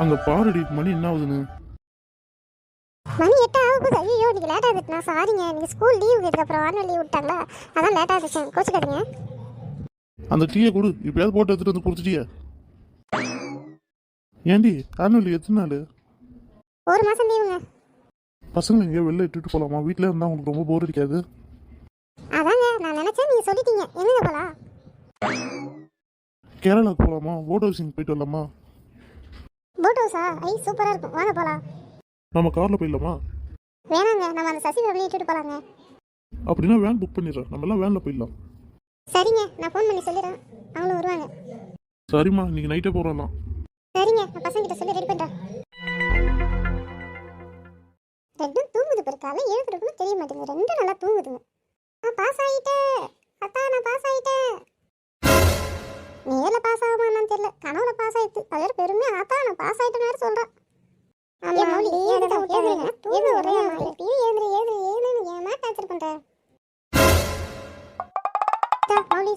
அங்க பாருடி மணி என்ன ஆகுதுன்னு. மணி 8 ஆக போகுது. ஐயோ நீங்க லேட் ஆகுது. நான் சாரிங்க, நீங்க ஸ்கூல் லீவ் இதுக்கப்புறம் ஆனுவல் லீவ் விட்டாங்களா, அதான் லேட் ஆகிடுச்சு, கோச்சிக்காதீங்க. அந்த டீயை கொடு, இப்பயாவது போட்டு எடுத்துட்டு வந்து கொடுத்துட்டியா? ஏண்டி ஆனுவல் எத்தனை நாள்? 1 மாசம் லீவுங்க. பசங்களை எங்கேயோ வெளில இட்டுட்டு போகலாமா? வீட்டில் இருந்தால் உங்களுக்கு ரொம்ப போர் அடிக்காது? அதாங்க நான் நினைச்சேன், நீங்க சொல்லிட்டீங்க. எங்க போலாம்? கேரளாவுக்கு போகலாமா? போட் ஹவுசிங் போயிட்டு வரலாமா? போட் ஹவுஸா? ஐ சூப்பரா இருக்கும், வாங்க போலாம். நம்ம காரில் போயிடலாமா? வேணாங்க, நம்ம அந்த சசி ஃபேமிலி இட்டுட்டு போலாங்க. அப்படின்னா வேன் புக் பண்ணிடுறேன், நம்ம எல்லாம் வேனில் போயிடலாம். சரிங்க, நான் ஃபோன் பண்ணி சொல்லிடுறேன், அவங்களும் வருவாங்க. சரிம்மா, இன்னைக்கு நைட்டே போகிறலாம். சரிங்க, நான் பசங்கிட்ட சொல்லி ரெடி பண்ணுறேன். ரெண்டும் தூங்குது பாரு, காலை எழுதுறதுன்னு தெரிய மாட்டேங்குது. ரெண்டும் நல்லா தூங்குதுங்க. நான் பாஸ் ஆகிட்டேன் அத்தா, நான் பாஸ் ஆகிட்டேன். நேர்ல பாஸ் ஆகுமா என்னன்னு தெரியல, கனவுல பாஸ் ஆயிடுச்சு. அது வேற பெருமையா ஆத்தா நான் பாஸ் ஆகிட்டேன்னு வேற சொல்கிறேன்.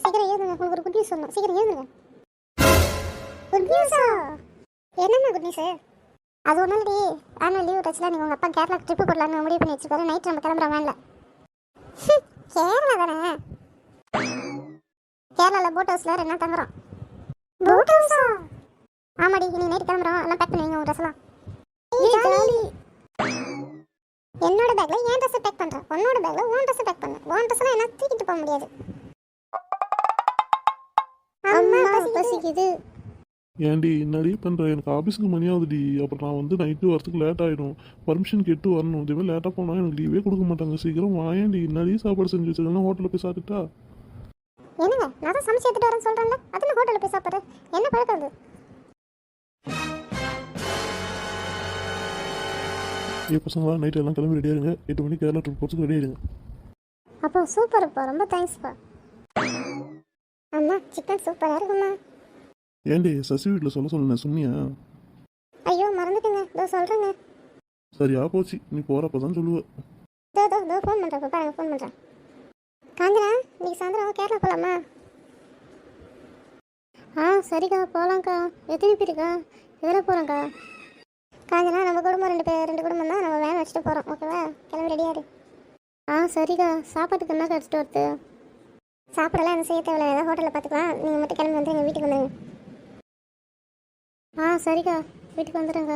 சீக்கிரம் ஏதுங்க, உங்களுக்கு ஒரு குட் நியூஸ் சொல்லணும். சீக்கிரம் ஏதுங்க. குட் நியூஸா? என்னம்மா குட் நியூஸ்? அது ஒன்றும் இல்லடி, ஆனுவல் லீவ் வச்சுல நீங்கள் உங்கள் அப்பா கேரளா ட்ரிப்பு போடலான்னு முடிவு பண்ணி வச்சுருக்காரு. நைட் நம்ம கிளம்புறோம் வேனில். கேரளா தானே? கேரளாவில் போட் ஹவுஸில் 2 நாள் தங்குறோம். போட் ஹவுஸா? ஆமாடி, இன்னைக்கு நைட் கிளம்புறோம். எல்லாம் பேக் பண்ணுவீங்க உங்கள் ட்ரெஸ்லாம். என்னோட பேக்ல என் ட்ரெஸ் பேக் பண்றேன், உன்னோட பேக்ல உன் ட்ரெஸ் பேக் பண்ணு. உன் ட்ரெஸ்லாம் என்ன தூக்கிட்டு போக முடியாது. அம்மா பசிக்குது. ஏண்டி என்னடி பண்ணுற? எனக்கு ஆஃபீஸுக்கு மணி ஆகுதுடி. அப்புறம் நான் வந்து நைட்டு வரத்துக்கு லேட் ஆகிடும். பர்மிஷன் கேட்டு வரணும். இதேமாதிரி லேட்டாக போனால் எனக்கு லீவே கொடுக்க மாட்டாங்க. சீக்கிரம் வாயேண்டி. என்னடி சாப்பாடு செஞ்சு வச்சுருக்கேன், ஹோட்டலில் போய் சாப்பிட்டுட்டா? என்னங்க, நான் தான் சமைச்சு எடுத்துட்டு வரேன்னு சொல்கிறேன்ல, அதில் ஹோட்டலில் போய் சாப்பிட்ற என்ன பழக்கம் அது? பசங்களா நைட்டு எல்லாம் கிளம்பி ரெடியாக இருங்க. 8 மணிக்கு கேரளா ட்ரிப் போகிறதுக்கு ரெடி ஆகிடுங்க. அப்போ சூப்பர்ப்பா, ரொம்ப தேங்க்ஸ்ப்பா. அம்மா சிக்கன் சூப்பராக இருக்குமா? ஏண்டி சசி வீட்டில் சொல்ல சொன்னியா? ஐயோ மறந்துட்டுங்க, இதோ சொல்கிறேங்க. சரியா போச்சு, நீ போகிறப்ப தான் சொல்லுவேன். இதோ ஃபோன் பண்ணுறேன் பாருங்க, ஃபோன் பண்ணுறேன். காஞ்சனா, இன்னைக்கு சாயந்தரம் கேரளா போகலாமா? சரிக்கா போகலாங்க்கா. எத்தனை பேருக்கா? எதில் போகிறோங்க்கா? காஞ்சனா, நம்ம குடும்பம் 2 குடும்பம் தான். நம்ம வேன் வச்சுட்டு போகிறோம், ஓகேவா? கிளம்பி ரெடியாரு. சரிக்கா. சாப்பாட்டுக்கு என்ன கடிச்சிட்டு வருது? சாப்பிடலாம் என்ன செய்ய தேவையில்ல, ஏதாவது ஹோட்டலில் பார்த்துக்கலாம். நீங்கள் மட்டும் கிளம்பி வந்து எங்கள் வீட்டுக்கு வந்துடுங்க. சரிக்கா, வீட்டுக்கு வந்துடுங்க.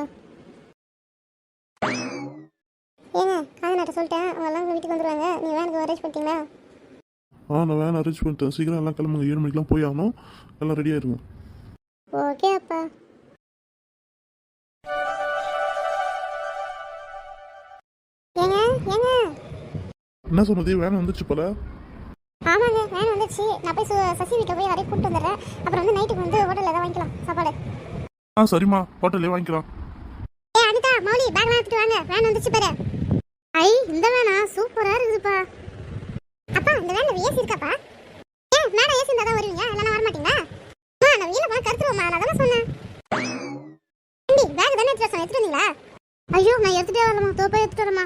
ஏங்க, காஞ்சனாட்ட சொல்லிட்டேன், அவங்க எல்லாம் வீட்டுக்கு வந்துடுவாங்க. நீங்கள் வேனுக்கு அரேஞ்ச் பண்ணிட்டீங்களா? நான் வேன் அரேஞ்ச் பண்ணிட்டேன். சீக்கிரம் எல்லாம் கிளம்புங்க, 7 மணிக்கெலாம் போய் ஆகணும். எல்லாம் ரெடியாக இருங்க. ஓகே அப்பா. ஏங்க என்ன சொன்னது? வேன் வந்துச்சு போல. ஆமாங்க, வேன் வந்துச்சு. நான் போய் சசி வீட்டை போய் வரைக்கும் கூப்பிட்டு வந்துடுறேன். அப்புறம் வந்து நைட்டுக்கு வந்து ஹோட்டலில் ஏதாவது வாங்கிக்கலாம் சாப்பாடு. சரிம்மா, ஹோட்டல்லே வாங்கிக்கலாம். அனிதா, மௌலி பேக்லாம் எடுத்துட்டு வாங்க, வேன் வந்துச்சு பாரு. இந்த வேனா சூப்பரா இருக்குதுப்பா. அப்பா இந்த வேன்ல ஏசி இருக்காப்பா? மேடம் ஏசி இருந்தா தான் வருவீங்க, இல்லைன்னா வர மாட்டீங்களா? நான் வீல போய் கருத்துருவோம்மா, நான் அதான் சொன்னேன். பேக் தானே எடுத்துட்டு வந்தீங்களா? ஐயோ நான் எடுத்துட்டே வரமா, தோப்பா எடுத்துட்டு வரமா.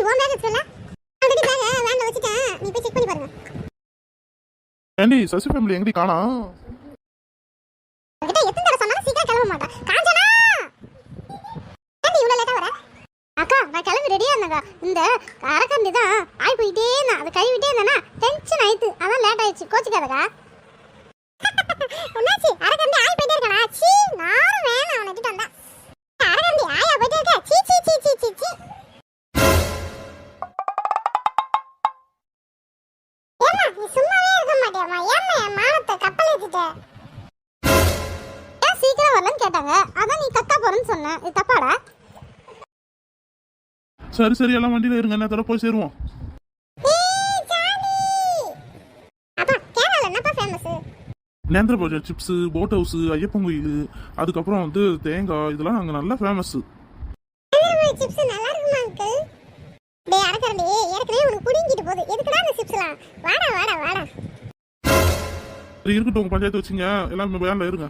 உன் பேக் எடுத்துல ஆல்ரெடி பேக் வேன்ல வச்சிட்டேன், நீ போய் செக் பண்ணி பாருங்க. ஏண்டி சசி ஃபேமிலி எங்கடி காணா? கிட்ட எத்தனை தடவை சொன்னாலும் சீக்கிரம் கிளம்ப மாட்டா. காஞ்சனா, ஏண்டி இவ்வளவு லேட்டா வர? அக்கா நான் கிளம்பி ரெடியா இருந்தேங்க. இந்த அரக்கந்தி தான் ஆய் போயிட்டே இருந்தா, அதை கழுவிட்டே இருந்தானா டென்ஷன் ஆயிடுச்சு, அதான் லேட் ஆயிடுச்சு. கோச்சிக்காதக்கா. என்னாச்சு? அரக்கந்தி ஆய் போயிட்டே இருக்கா? சீ, நானும் வேணாம் அவனை விட்டுட்டு வந்தேன். அரக்கந்தி ஆயா போயிட்டே இருக்க. சீ சீ சீ சீ சீ சீ. ஏம்மா நீ சும்மாவே இருக்க மாட்டியாம்மா? ஏம்மா என் மானத்தை கப்பல் ஏத்திட்ட? ஏன் சீக்கிரம் வரலன்னு கேட்டாங்க, அதான் நீ கக்கா போறேன்னு சொன்னேன். இது தப்பாடா? சரி எல்லாம் வண்டியில் இருங்க, என்ன தடவை போய் சேருவோம். நேந்திர பஜா சிப்ஸு, போட் ஹவுஸு, ஐயப்பன் கோயில், அதுக்கப்புறம் வந்து தேங்காய், இதெல்லாம் அங்கே நல்லா ஃபேமஸ்ஸு. இருக்கட்டும், பஞ்சாயத்து வச்சுங்க, எல்லாம் வேனில் இருங்க.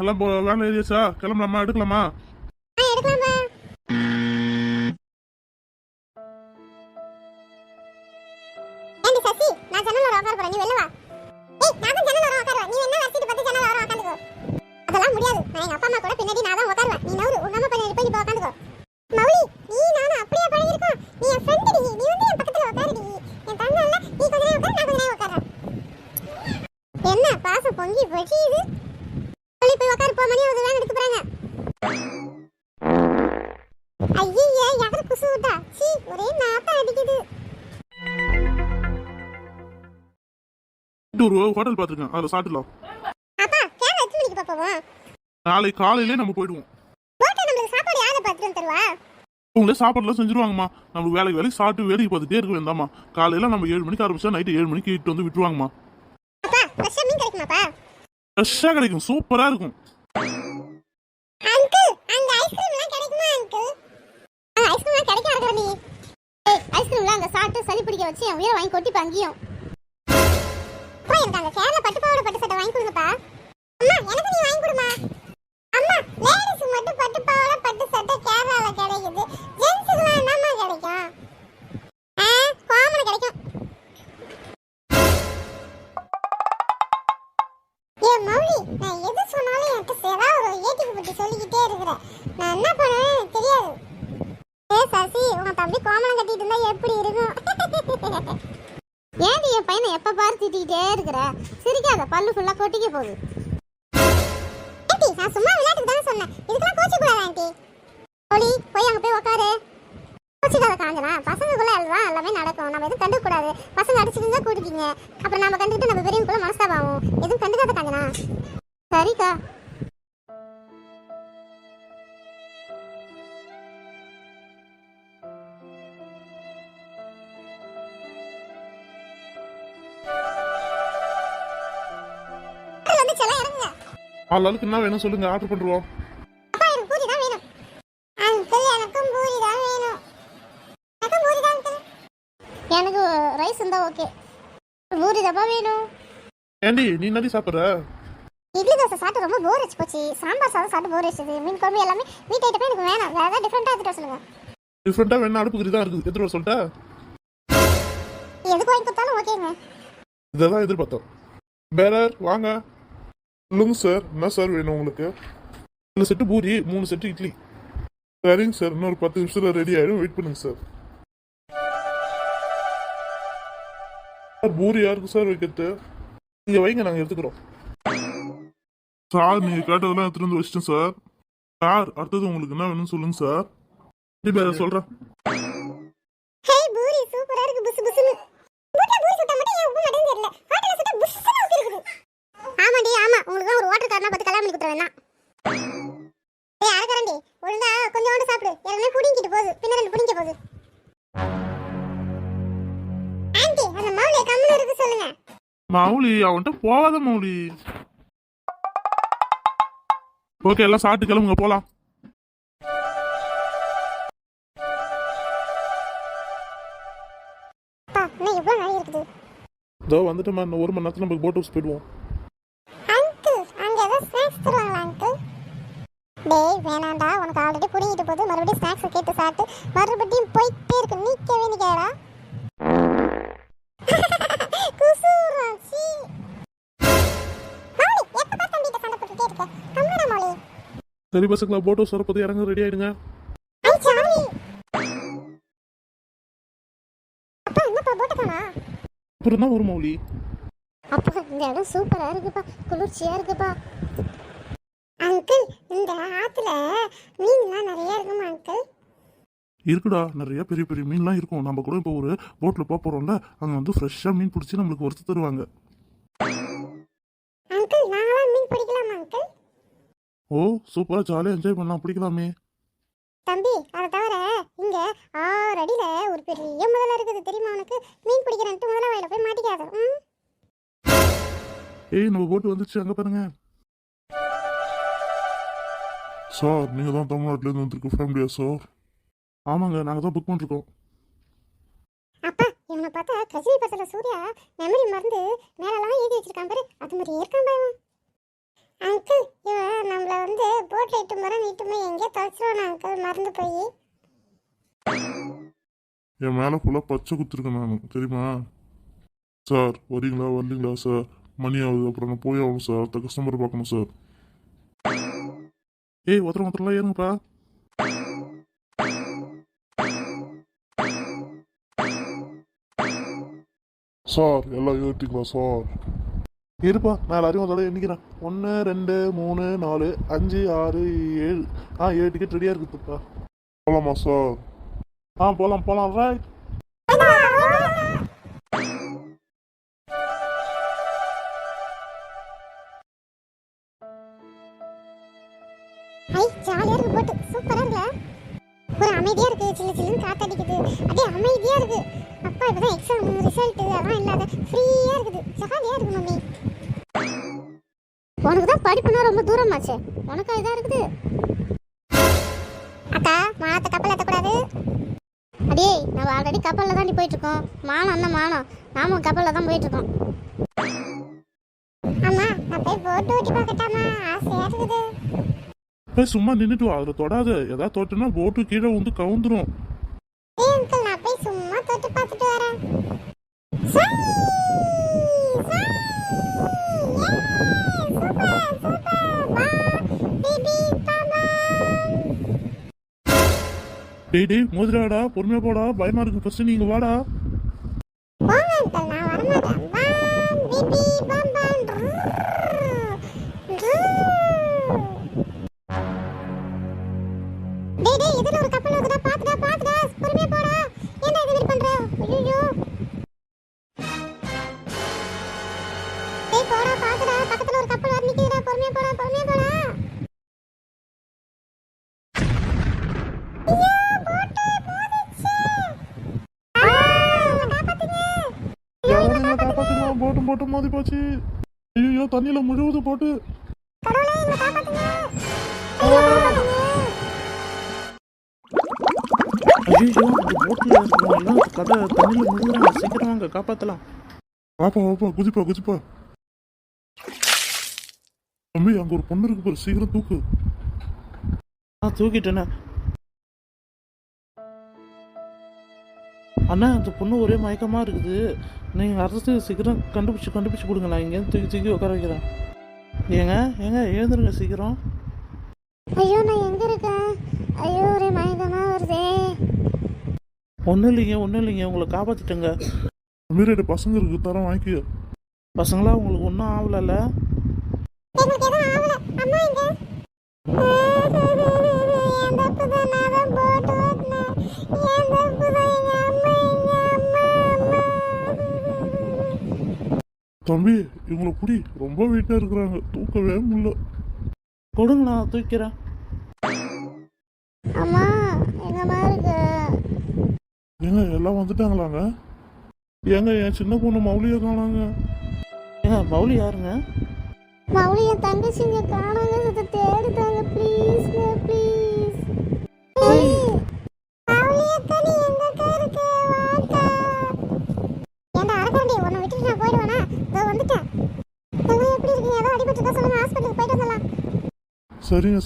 எல்லாம் வேலை ஏறியாச்சா? கிளம்பலாமா? எடுக்கலாமா? நீ வெளில வா. ஏய் நான் தான் ஜன்னல் ஓரம் உட்காருவேன். நீ என்ன வச்சிட்டு பார்த்து ஜன்னல் ஓரம் உட்காந்துக்கோ. அதெல்லாம் முடியாது. நான் எங்க அப்பா அம்மா கூட பின்னாடி நான் தான் உட்காருவேன். நீ நவுரு உங்க அம்மா பின்னாடி போய் உட்காந்துக்கோ. மௌலி நீ நானும் அப்படியே பழகிருக்கோம். நீ என் ஃப்ரெண்ட் டி. நீ வந்து என் பக்கத்துல உட்காருடி. என் தங்கல்ல நீ கொஞ்ச நேரம் உட்காரு, நான் கொஞ்ச நேரம் உட்கார்றேன். என்ன பாசம் பொங்கி வெடியுது. மௌலி போய் உட்காரு போ, மணி ஒரு வேன் எடுக்க போறாங்க. ஐயே யாரு குசு விட்டா? சீ ஒரே நாத்தம் அடிக்குது. ஒரு ஹோட்டல் பார்த்துருக்கேன், அதில் சாப்பிடலாம். அப்பா கேமரா எத்தனை மணிக்கு பாப்போம்? நாளை காலையிலே நம்ம போயிடுவோம். போட்டு நம்மளுக்கு சாப்பாடு யாரை பார்த்துட்டு தருவா? உங்களே சாப்பாடுலாம் செஞ்சுருவாங்கம்மா. நம்மளுக்கு வேலைக்கு சாப்பிட்டு வேலைக்கு பார்த்துட்டே இருக்க வேண்டாமா. காலையில் நம்ம 7 மணிக்கு ஆரம்பிச்சா நைட்டு 7 மணிக்கு இட்டு வந்து விட்டுருவாங்கம்மா. அப்பா ஃப்ரெஷ்ஷா மீன் கிடைக்குமாப்பா? ஃப்ரெஷ்ஷாக கிடைக்கும், சூப்பராக இருக்கும். அங்கிள் அங்க ஐஸ்கிரீம்லாம் கிடைக்குமா அங்கிள்? ஐஸ்கிரீம்லாம் கிடைக்க வரதுடா நீ. ஏய் ஐஸ்கிரீம்லாம் அங்க சாப்பிட்டு சளி பிடிக்க வச்சு என் உயிரை வாங்கி கொட்டி பங்கியும். போய் எனக்கு அந்த கேரளா பட்டு பாவாடை பட்டு சட்டை வாங்கி கொடுங்கப்பா. அம்மா எனக்கு நீ வாங்கி கொடுமா. அம்மா லேடிஸ் மட்டும் பட்டு பாவாடை பட்டு சட்டை கேரளால கிடைக்குது. ஜென்ஸுக்குலாம் என்னம்மா கிடைக்கும்? காமன் கிடைக்கும். ஏ மௌலி நான் எது சொன்னாலும் எனக்கு சேரா ஒரு ஏட்டிக்கு பத்தி சொல்லிக்கிட்டே இருக்கிறேன். நான் என்ன பண்ணுவேன்னு எனக்கு தெரியாது. ஏ சசி உன் தம்பி கோமலம் கட்டிட்டு இருந்தா எப்படி இருக்கும்? ஏன் என் பையனை எப்ப பாரு திட்டிக்கிட்டே இருக்கிற? சிரிக்காத, பல்லு ஃபுல்லா கொட்டிக்க போகுது. ஆண்டி நான் சும்மா விளையாட்டுக்கு தானே சொன்னேன். இதுக்கெல்லாம் கோச்சிக்க கூடாது ஆண்டி. மௌலி போய் அங்க போய் உட்காரு. கோச்சிக்காத காஞ்சனா, பசங்களுக்குள்ள எல்லாம் எல்லாமே நடக்கும். நம்ம எதுவும் கண்டுக்க கூடாது. பசங்க அடிச்சுட்டு கூட்டிக்கிங்க, அப்புறம் நம்ம கண்டுக்கிட்டு நம்ம பெரியவங்களுக்குள்ள மனஸ்தாபம் ஆகும். எதுவும் கண்டுக்காத காஞ்சனா. சரிக்கா. ஆளுக்கு என்ன வேணும் சொல்லுங்க, ஆர்டர் பண்ணுறோம். அப்பா எனக்கு பூரி தான் வேணும். அங்கிள் எனக்கும் பூரி தான் வேணும். எனக்கும் பூரி தான் அங்கிள். எனக்கு ரைஸ் இருந்தா ஓகே. பூரி தான் வேணும். ஏண்டி நீ என்னடி சாப்பிட்ற? இட்லி தோசை சாப்பிட்டு ரொம்ப போர் அடிச்சு போச்சு. சாம்பார் சாதம் சாப்பிட்டு போர் அடிச்சது. மீன் குழம்பு எல்லாமே வீட்டு ஐட்டமே எனக்கு வேணாம். வேற ஏதாவது டிஃப்ரெண்டா எடுத்துட்டு சொல்லுங்க. டிஃப்ரெண்டா வேணா அடுப்புக்கு தான் இருக்குது, எடுத்துட்டு வர சொல்லிட்டா? எதுக்கு வாங்கி கொடுத்தாலும் ஓகேங்க. இதை தான் எதிர்பார்த்தோம். பேரர் வாங்க. சொல்லுங்க சார், என்ன சார் வேணும் உங்களுக்கு? 2 செட்டு பூரி, 3 செட்டு இட்லி. சரிங்க சார், இன்னொரு 10 நிமிஷத்துல ரெடி ஆயிடும், வெயிட் பண்ணுங்க சார். சார் பூரி யாருக்கு சார் வைக்கிறது? நீங்க வைங்க, நாங்க எடுத்துக்கிறோம். சார் நீங்க கேட்டதெல்லாம் எடுத்துட்டு வந்து வச்சிட்டேன் சார். சார் அடுத்தது உங்களுக்கு என்ன வேணும்னு சொல்லுங்க சார். பேரர் சொல்றேன். ஹே பூரி சூப்பரா இருக்கு, புஸ் புஸ்னு. வீட்ல பூரி சுட்டா மட்டும் ஏன் உப்பு மாட்டேன்னு தெரியல. ஹோட்டல்ல சுட்டா புஸ்னு ஊத்தி இருக்குது. ஆமாடி ஆமா, உங்களுக்கு ஒரு வாட்டர் கார்னா பார்த்து கல்யாணம் பண்ணி கொடுத்துற வேணாம். ஏய் அரகரண்டி ஒழுங்கா கொஞ்சோண்டு சாப்பிடு. ஏற்கனவே புடிங்கிட்டு போகுது, பின்ன 2 புடிங்க போகுது. ஆண்டி அந்த மௌலியை கம்முன்னு இருக்கு சொல்லுங்க. மௌலி அவன்கிட்ட போகாத மௌலி. ஓகே எல்லாம் சாப்பிட்டு கிளம்புங்க, போலாம். அப்பா இன்னும் எவ்வளவு நாள் இருக்குது? இதோ வந்துட்டோமா, இன்னும் 1 மணி நேரத்துல நம்ம போட் ஹவுஸ் போயிடுவோம். அங்கிள் அங்க ஏதோ ஸ்நாக்ஸ் தருவாங்களா அங்கிள்? டேய் வேணாண்டா, உனக்கு ஆல்ரெடி புடிங்கிட்டு போகுது. மறுபடியும் ஸ்நாக்ஸ் கேட்டு சாப்பிட்டு மறுபடியும் போயிட்டே இருக்கு. நீக்கவே நிக்கடா. குசூராச்சி மௌலி எப்ப பார்த்து தம்பிட்ட சண்டை போட்டுட்டே இருக்க? கம்முடா மௌலி. சரி பசங்களா, போட் ஹவுஸ் வரப்போது இறங்க, ரெடி ஆயிடுங்க. ஐ சாமி. அப்பா என்னப்பா போட்டுக்கானா? அப்புறம் தான் ஒரு மௌலி. அப்பா இந்த இடம் சூப்பரா இருக்குப்பா, குளிர்ச்சியா இருக்குப்பா. அங்கிள் இந்த ஆத்துல மீன்லாம் நிறைய இருக்குமா அங்கிள்? இருக்குடா, நிறைய பெரிய பெரிய மீன்லாம் இருக்கும். நம்ம கூட இப்போ ஒரு போட்டில் போக போகிறோம்ல, அங்கே வந்து ஃப்ரெஷ்ஷாக மீன் பிடிச்சி நம்மளுக்கு வறுத்து தருவாங்க. அங்கிள் நாங்களாம் மீன் பிடிக்கலாமா அங்கிள்? ஓ சூப்பராக ஜாலியாக என்ஜாய் பண்ணலாம், பிடிக்கலாமே. தம்பி அதை தவிர இங்க 6 அடியில ஒரு பெரிய முதல்ல இருக்குது தெரியுமா உனக்கு? மீன் பிடிக்கிறேன்ட்டு முதல்ல வயல போய் மாட்டிக்காத. ஏய் நம்ம போட்டு வந்துச்சு, அங்கே பாருங்க. சார் நீங்கள் தான் தமிழ்நாட்டிலேருந்து வந்துருக்கு ஃபேமிலியா சார்? ஆமாங்க, நாங்கள் தான் புக் பண்ணிருக்கோம். அப்பா இவனை பார்த்தா கஜினி பசல சூர்யா மெமரி மறந்து மேலெல்லாம் எழுதி வச்சிருக்கான் பாரு, அது மாதிரி இருக்கான் பாரு. அங்கிள் இவன் நம்மள வந்து போட்ல இட்டு மரம் நீட்டுமே எங்கேயோ தொலைச்சிருவான் அங்கிள், மறந்து போய். என் மேலே ஃபுல்லாக பச்சை குத்துருக்கேன் நான், தெரியுமா? சார் வரீங்களா வரலீங்களா சார்? மணி ஆகுது, அப்புறம் நான் போய் ஆகணும் சார். அடுத்த கஸ்டமரை பார்க்கணும் சார். ஏய் ஒருத்தரெல்லாம் ஏறுங்கப்பா. சார் எல்லாம் ஏற்றிங்களா சார்? இருப்பா, நான் எல்லாரையும் ஒரு தடவை எண்ணிக்கிறேன். 1 2 3 4 5 6 7. 7 டிக்கெட் ரெடியாக இருக்குதுப்பா. போகலாமா சார்? போகலாம் ரைட். ஐ ஜாலியா இருக்கு, போட்டு சூப்பரா இருக்குல. ஒரு அமைதியா இருக்கு, சில்லு சில்லுன்னு காத்தடிக்குது, அப்படியே அமைதியா இருக்கு. அப்பா இப்பதான் எக்ஸாம் ரிசல்ட் அதெல்லாம் இல்லாத ஃப்ரீயா இருக்குது, ஜாலியா இருக்கு மம்மி. உனக்கு தான் படிப்புனா ரொம்ப தூரமாச்சே, உனக்கு இதா இருக்குது. அக்கா மானத்தை கப்பல் ஏற்றக்கூடாது. அடே நம்ம ஆல்ரெடி கப்பலில் தாண்டி போயிட்டு இருக்கோம். மானம் என்ன மானம், நாமும் கப்பலில் தான் போயிட்டு இருக்கோம். அம்மா நான் போய் போட்டு ஓட்டி பார்க்கட்டாமா, ஆசையா இருக்குது. போய் சும்மா நின்றுட்டு வா, அதில் தொடாத. ஏதாவது தொட்டுனா போட்டு கீழே வந்து கவுந்துரும். ஏய் அங்கிள், நான் போய் சும்மா தொட்டு பார்த்துட்டு வரேன். சை! சை! யே! சூப்பர் சூப்பர், வா பேபி பாபா. டேய் மோதிராடா, பொறுமையா போடா, பயமா இருக்கு. ஃபர்ஸ்ட் நீங்க வாடா. போங்க அங்கிள், நான் வரமாட்டேன். வா பேபி பாபா. டேய் இதுல ஒரு கப்பல் வருதுடா, பாத்துடா பொறுமையா போடா. ஏன்டா இது இப்படி பண்ற? ஐயோ டேய் போடா, பாத்துடா, பக்கத்துல ஒரு கப்பல் வந்து நிக்குதுடா, பொறுமையா போடா. ஐயோ போட்டு போடுச்சு. காப்பாத்துங்க. காப்பாத்துங்க, போட்டு மோதி போச்சு. ஐயோ தண்ணியில முழுவது போட்டு. கடவுளே என்ன காப்பாத்துங்க. ஐயோ காப்பாத்துங்க. ஐயோ அந்த போட்டில் இருக்கிறவங்கலாம் கதை தண்ணியில் முழுகிறாங்க. சீக்கிரம் வாங்க, காப்பாற்றலாம். வாப்பா குதிப்பா. தம்பி அங்க ஒரு பொண்ணு இருக்கு பாரு, சீக்கிரம் தூக்கு. தூக்கிட்டேண்ணே. அண்ணா அந்த பொண்ணு ஒரே மயக்கமாக இருக்குது. நீங்கள் அரசு சீக்கிரம் கண்டுபிடிச்சி கொடுங்களேன். இங்கேருந்து தூக்கி உட்கார வைக்கிறேன். ஏங்க எழுந்துருங்க சீக்கிரம். ஐயோ நான் எங்க இருக்கேன்? ஐயோ ஒரே மயக்கமா வருதே. ஒன்றும் இல்லைங்க உங்களை காப்பாற்றிட்டேங்க. மீறி பசங்க இருக்கு, தரம் வாங்கிக்க. பசங்களா உங்களுக்கு ஒன்றும் ஆகலைல்ல? எங்களுக்கு எதுவும் ஆகல. அம்மா எங்க? என் தப்பு தான், நான் தான் போட்டு ஓட்டினேன். என் தப்பு தான். எங்க அம்மா. தம்பி இவங்களை புடி, ரொம்ப வீட்டா இருக்கிறாங்க, தூக்கவே முடியல. கொடுங்க, நான் தூக்கிறேன். அம்மா எங்கம்மா இருக்கு? ஏங்க எல்லாம் வந்துட்டாங்களாங்க? ஏங்க என் சின்ன பொண்ணு மௌலியை காணாங்க. மௌலி யாருங்க? மௌலி என் தங்கச்சிங்க காணாங்க, அதை தேடுதாங்க. Please please. மௌலியை தனி எங்கக்கா இருக்கு? வாக்கா. ஏன்டா அரக்கண்டி, உன்னை விட்டுட்டு நான் போயிடுவேனா? இதோ வந்துட்டேன். எல்லாம் எப்படி இருக்கீங்க? ஏதோ அடிபட்டுருக்கா சொல்லுங்க, ஹாஸ்பிட்டலுக்கு போயிட்டு வந்துடலாம்.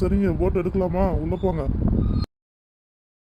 சரிங்க போட்டு எடுக்கலாமா? உள்ள போங்க.